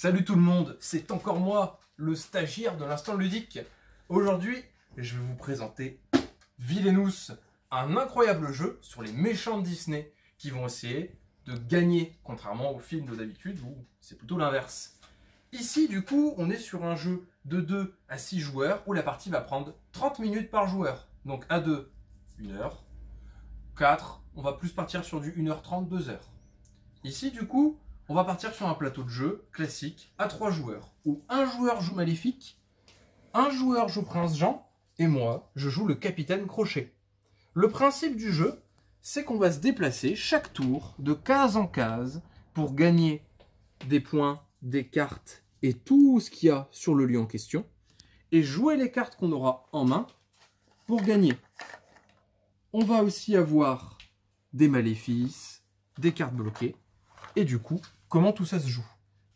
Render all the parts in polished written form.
Salut tout le monde, c'est encore moi, le stagiaire de l'instant ludique. Aujourd'hui, je vais vous présenter Villainous, un incroyable jeu sur les méchants de Disney qui vont essayer de gagner, contrairement aux films de d'habitude où c'est plutôt l'inverse. Ici, du coup, on est sur un jeu de 2 à 6 joueurs où la partie va prendre 30 minutes par joueur. Donc à 2, 1 heure. 4, on va plus partir sur du 1h30, 2 heures. Ici, du coup, on va partir sur un plateau de jeu classique à 3 joueurs, où un joueur joue Maléfique, un joueur joue Prince Jean, et moi, je joue le Capitaine Crochet. Le principe du jeu, c'est qu'on va se déplacer chaque tour de case en case pour gagner des points, des cartes et tout ce qu'il y a sur le lieu en question, et jouer les cartes qu'on aura en main pour gagner. On va aussi avoir des maléfices, des cartes bloquées, et du coup, comment tout ça se joue.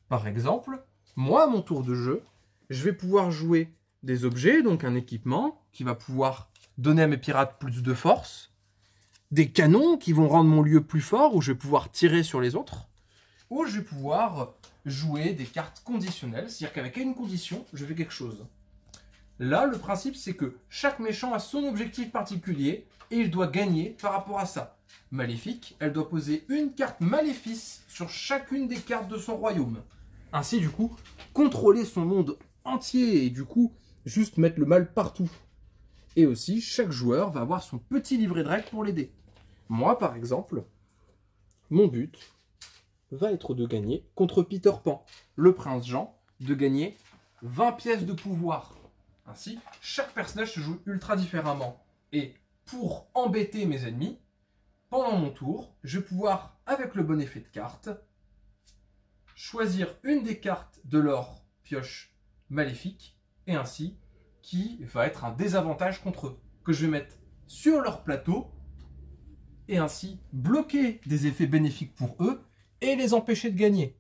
Par exemple, moi, à mon tour de jeu, je vais pouvoir jouer des objets, donc un équipement qui va pouvoir donner à mes pirates plus de force, des canons qui vont rendre mon lieu plus fort, où je vais pouvoir tirer sur les autres, ou je vais pouvoir jouer des cartes conditionnelles, c'est-à-dire qu'avec une condition, je fais quelque chose. Là, le principe, c'est que chaque méchant a son objectif particulier et il doit gagner par rapport à ça. Maléfique, elle doit poser une carte maléfice sur chacune des cartes de son royaume. Ainsi, du coup, contrôler son monde entier et du coup, juste mettre le mal partout. Et aussi, chaque joueur va avoir son petit livret de règles pour l'aider. Moi, par exemple, mon but va être de gagner contre Peter Pan, le prince Jean, de gagner 20 pièces de pouvoir. Ainsi, chaque personnage se joue ultra différemment. Et pour embêter mes ennemis, pendant mon tour, je vais pouvoir, avec le bon effet de carte, choisir une des cartes de leur pioche maléfique, et ainsi, qui va être un désavantage contre eux, que je vais mettre sur leur plateau, et ainsi bloquer des effets bénéfiques pour eux, et les empêcher de gagner.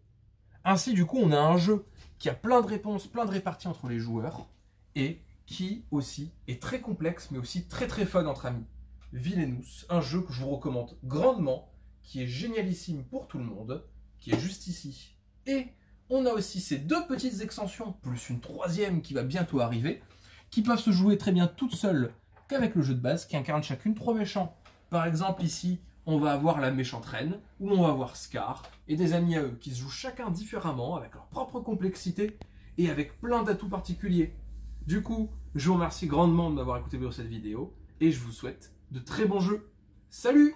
Ainsi, du coup, on a un jeu qui a plein de réponses, plein de réparties entre les joueurs, et qui aussi est très complexe, mais aussi très fun entre amis. Villainous, un jeu que je vous recommande grandement, qui est génialissime pour tout le monde, qui est juste ici. Et on a aussi ces deux petites extensions, plus une troisième qui va bientôt arriver, qui peuvent se jouer très bien toutes seules qu'avec le jeu de base, qui incarne chacune 3 méchants. Par exemple, ici, on va avoir la méchante reine, ou on va avoir Scar, et des amis à eux, qui se jouent chacun différemment, avec leur propre complexité, et avec plein d'atouts particuliers. Du coup, je vous remercie grandement de m'avoir écouté pour cette vidéo, et je vous souhaite de très bons jeux. Salut!